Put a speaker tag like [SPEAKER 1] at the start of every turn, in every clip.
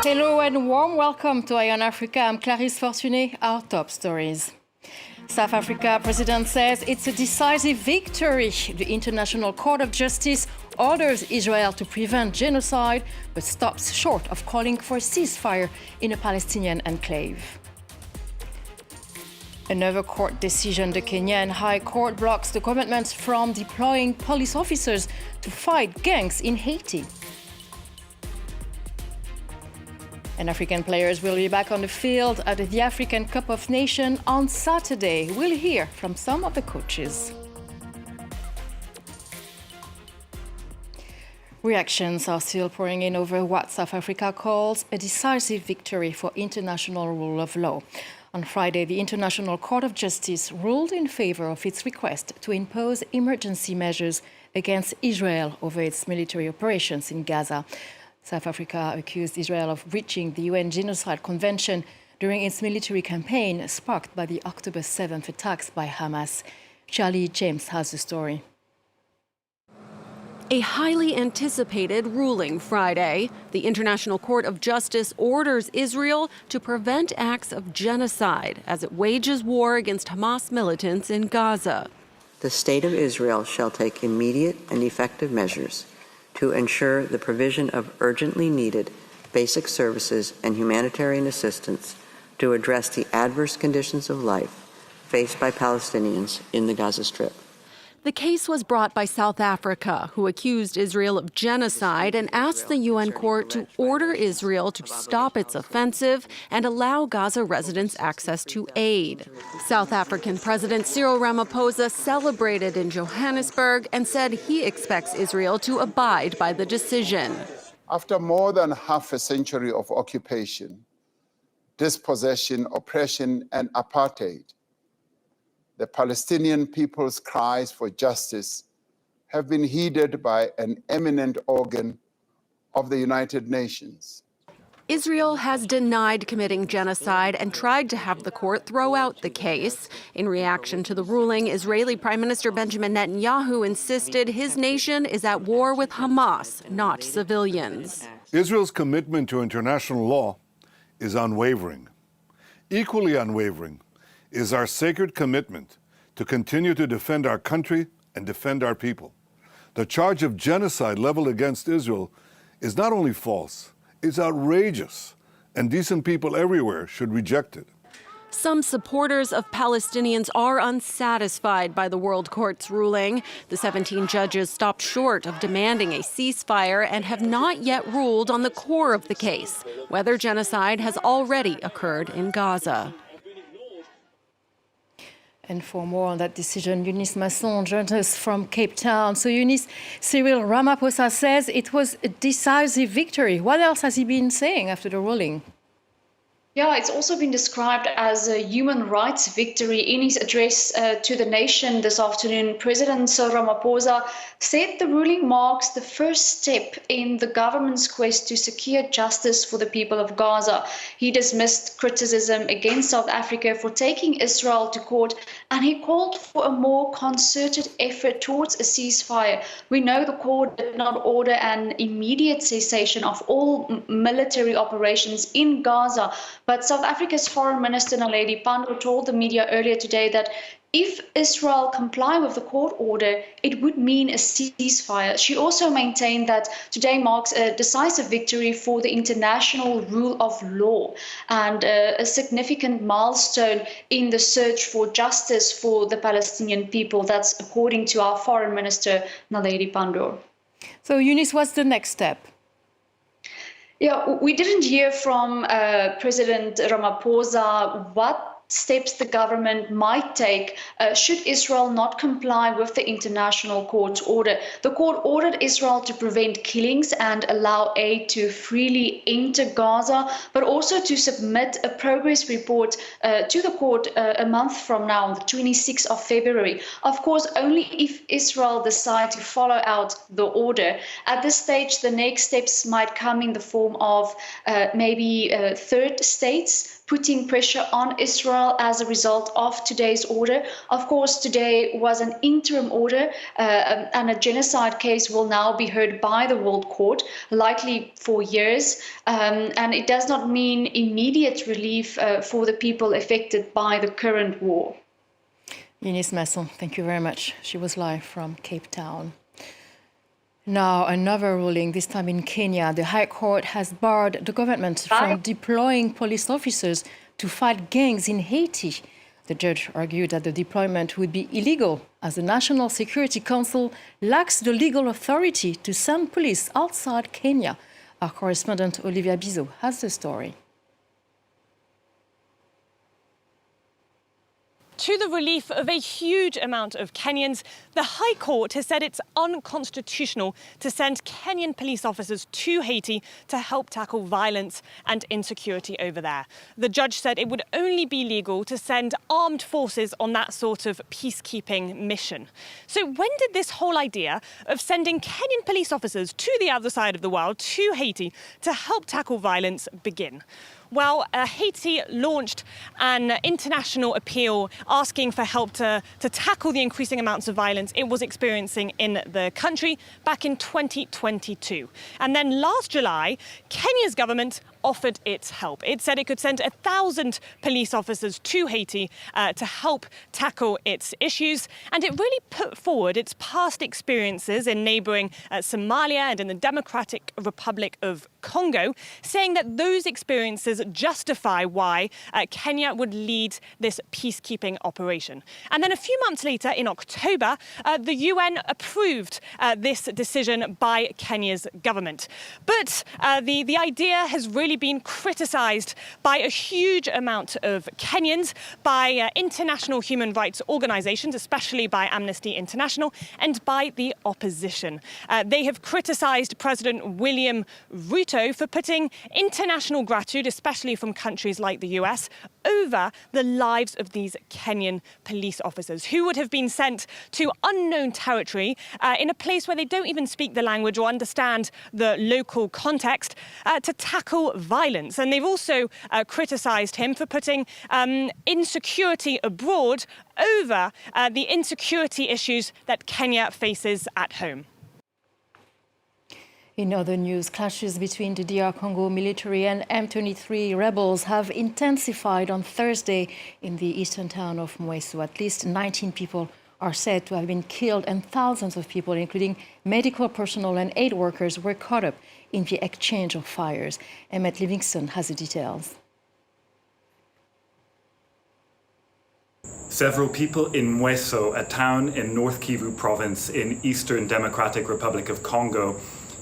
[SPEAKER 1] Hello and warm welcome to Eye on Africa. I'm Clarisse Fortuné. Our top stories. South Africa president says it's a decisive victory. The International Court of Justice orders Israel to prevent genocide, but stops short of calling for a ceasefire in a Palestinian enclave. Another court decision. The Kenyan High Court blocks the commitments from deploying police officers to fight gangs in Haiti. And African players will be back on the field at the African Cup of Nations on Saturday. We'll hear from some of the coaches. Reactions are still pouring in over what South Africa calls a decisive victory for international rule of law. On Friday, the International Court of Justice ruled in favor of its request to impose emergency measures against Israel over its military operations in Gaza. South Africa accused Israel of breaching the UN Genocide Convention during its military campaign sparked by the October 7th attacks by Hamas. Charlie James has the story.
[SPEAKER 2] A highly anticipated ruling Friday. The International Court of Justice orders Israel to prevent acts of genocide as it wages war against Hamas militants in Gaza.
[SPEAKER 3] The State of Israel shall take immediate and effective measures to ensure the provision of urgently needed basic services and humanitarian assistance to address the adverse conditions of life faced by Palestinians in the Gaza Strip.
[SPEAKER 2] The case was brought by South Africa, who accused Israel of genocide and asked the UN court to order Israel to stop its offensive and allow Gaza residents access to aid. South African President Cyril Ramaphosa celebrated in Johannesburg and said he expects Israel to abide by the decision.
[SPEAKER 4] After more than half a century of occupation, dispossession, oppression, and apartheid, the Palestinian people's cries for justice have been heeded by an eminent organ of the United Nations.
[SPEAKER 2] Israel has denied committing genocide and tried to have the court throw out the case. In reaction to the ruling, Israeli Prime Minister Benjamin Netanyahu insisted his nation is at war with Hamas, not civilians.
[SPEAKER 5] Israel's commitment to international law is unwavering. Equally unwavering is our sacred commitment to continue to defend our country and defend our people. The charge of genocide leveled against Israel is not only false, it's outrageous, and decent people everywhere should reject it.
[SPEAKER 2] Some supporters of Palestinians are unsatisfied by the World Court's ruling. The 17 judges stopped short of demanding a ceasefire and have not yet ruled on the core of the case, whether genocide has already occurred in Gaza.
[SPEAKER 1] And for more on that decision, Eunice Masson joins us from Cape Town. So Eunice, Cyril Ramaphosa says it was a decisive victory. What else has he been saying after the ruling?
[SPEAKER 6] Yeah, it's also been described as a human rights victory. In his address to the nation this afternoon, President Cyril Ramaphosa said the ruling marks the first step in the government's quest to secure justice for the people of Gaza. He dismissed criticism against South Africa for taking Israel to court, and he called for a more concerted effort towards a ceasefire. We know the court did not order an immediate cessation of all military operations in Gaza, but South Africa's Foreign Minister Naledi Pandor told the media earlier today that if Israel comply with the court order, it would mean a ceasefire. She also maintained that today marks a decisive victory for the international rule of law and a significant milestone in the search for justice for the Palestinian people. That's according to our Foreign Minister Naledi Pandor.
[SPEAKER 1] So Eunice, what's the next step?
[SPEAKER 6] Yeah, we didn't hear from President Ramaphosa what steps the government might take should Israel not comply with the international court's order. The court ordered Israel to prevent killings and allow aid to freely enter Gaza, but also to submit a progress report to the court a month from now, on the 26th of February. Of course, only if Israel decides to follow out the order. At this stage, the next steps might come in the form of maybe third states putting pressure on Israel as a result of today's order. Of course, today was an interim order, and a genocide case will now be heard by the World Court, likely for years, and it does not mean immediate relief for the people affected by the current war.
[SPEAKER 1] Eunice Masson, thank you very much. She was live from Cape Town. Now, another ruling, this time in Kenya. The High Court has barred the government from deploying police officers to fight gangs in Haiti. The judge argued that the deployment would be illegal, as the National Security Council lacks the legal authority to send police outside Kenya. Our correspondent Olivia Bizot has the story.
[SPEAKER 7] To the relief of a huge amount of Kenyans, the High Court has said it's unconstitutional to send Kenyan police officers to Haiti to help tackle violence and insecurity over there. The judge said it would only be legal to send armed forces on that sort of peacekeeping mission. So when did this whole idea of sending Kenyan police officers to the other side of the world, to Haiti, to help tackle violence begin? Well, Haiti launched an international appeal asking for help to tackle the increasing amounts of violence it was experiencing in the country back in 2022. And then last July, Kenya's government offered its help. It said it could send 1,000 police officers to Haiti to help tackle its issues. And it really put forward its past experiences in neighbouring Somalia and in the Democratic Republic of Congo, saying that those experiences justify why Kenya would lead this peacekeeping operation. And then a few months later, in October, the UN approved this decision by Kenya's government. But the idea has really been criticised by a huge amount of Kenyans, by international human rights organisations, especially by Amnesty International, and by the opposition. They have criticised President William Ruto for putting international gratitude, especially from countries like the US, over the lives of these Kenyan police officers who would have been sent to unknown territory in a place where they don't even speak the language or understand the local context to tackle violence. And they've also criticised him for putting insecurity abroad over the insecurity issues that Kenya faces at home.
[SPEAKER 1] In other news, clashes between the DR Congo military and M23 rebels have intensified on Thursday in the eastern town of Mweso. At least 19 people are said to have been killed, and thousands of people, including medical personnel and aid workers, were caught up in the exchange of fires. Emmett Livingston has the details.
[SPEAKER 8] Several people in Mweso, a town in North Kivu province in Eastern Democratic Republic of Congo,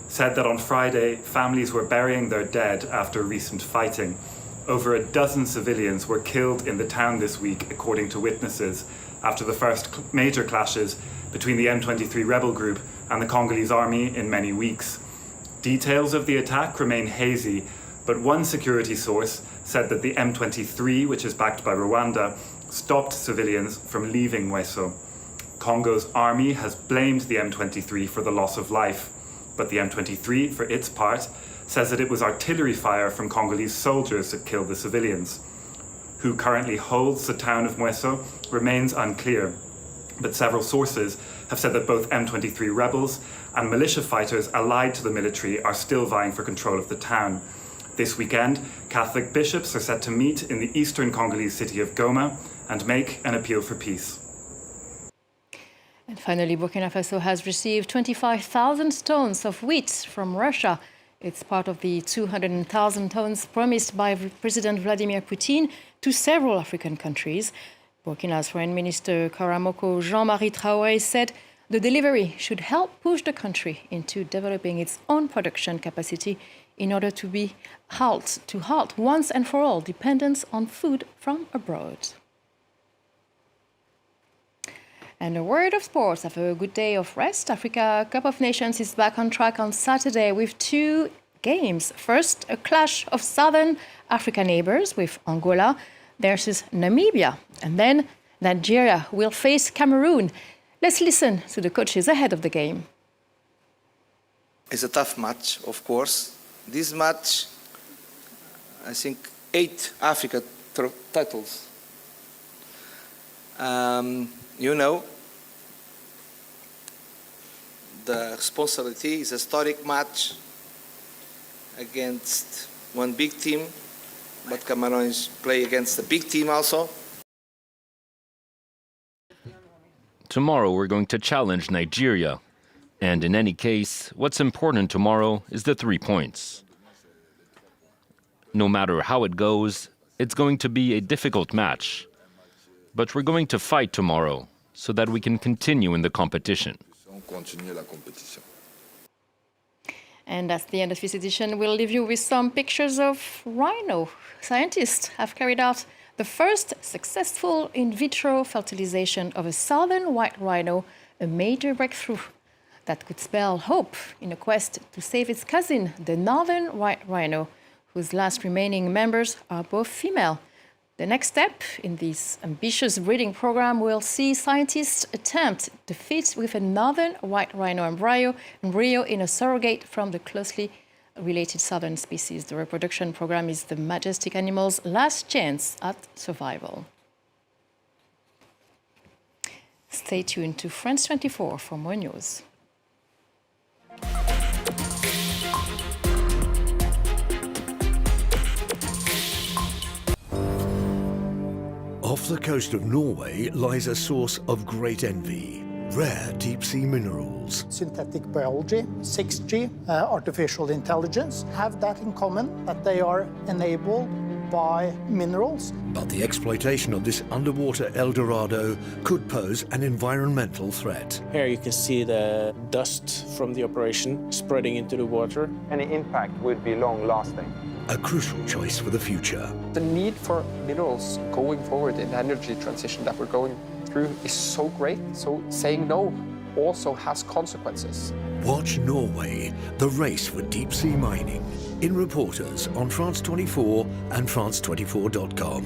[SPEAKER 8] said that on Friday, families were burying their dead after recent fighting. Over a dozen civilians were killed in the town this week, according to witnesses, after the first major clashes between the M23 rebel group and the Congolese army in many weeks. Details of the attack remain hazy, but one security source said that the M23, which is backed by Rwanda, stopped civilians from leaving Mweso. Congo's army has blamed the M23 for the loss of life, but the M23, for its part, says that it was artillery fire from Congolese soldiers that killed the civilians. Who currently holds the town of Mweso remains unclear, but several sources have said that both M23 rebels and militia fighters allied to the military are still vying for control of the town. This weekend, Catholic bishops are set to meet in the eastern Congolese city of Goma and make an appeal for peace.
[SPEAKER 1] And finally, Burkina Faso has received 25,000 tons of wheat from Russia. It's part of the 200,000 tons promised by President Vladimir Putin to several African countries. Burkina's Foreign Minister Karamoko Jean-Marie Traoré said the delivery should help push the country into developing its own production capacity in order to halt once and for all dependence on food from abroad. And a word of sports. After a good day of rest, Africa Cup of Nations is back on track on Saturday with two games. First, a clash of southern African neighbors with Angola versus Namibia. And then Nigeria will face Cameroon. Let's listen to the coaches ahead of the game.
[SPEAKER 9] It's a tough match, of course. This match, I think 8 African titles. You know, the responsibility is a historic match against one big team, but Cameroons play against a big team also.
[SPEAKER 10] Tomorrow we're going to challenge Nigeria. And in any case, what's important tomorrow is the 3 points. No matter how it goes, it's going to be a difficult match. But we're going to fight tomorrow so that we can continue in the competition.
[SPEAKER 1] And that's the end of this edition. We'll leave you with some pictures of Rhino. Scientists have carried out the first successful in vitro fertilization of a southern white rhino, a major breakthrough that could spell hope in a quest to save its cousin, the northern white rhino, whose last remaining members are both female. The next step in this ambitious breeding program will see scientists attempt to fit with a northern white rhino embryo in a surrogate from the closely related southern species. The reproduction program is the majestic animal's last chance at survival. Stay tuned to France 24 for more news.
[SPEAKER 11] Off the coast of Norway lies a source of great envy, rare deep-sea minerals.
[SPEAKER 12] Synthetic biology, 6G, artificial intelligence, have that in common, that they are enabled by minerals.
[SPEAKER 11] But the exploitation of this underwater El Dorado could pose an environmental threat.
[SPEAKER 13] Here you can see the dust from the operation spreading into the water.
[SPEAKER 14] Any impact would be long-lasting.
[SPEAKER 11] A crucial choice for the future.
[SPEAKER 14] The need for minerals going forward in the energy transition that we're going through is so great, so saying no also has consequences.
[SPEAKER 11] Watch Norway, the race for deep-sea mining, in Reporters on France 24 and France24.com.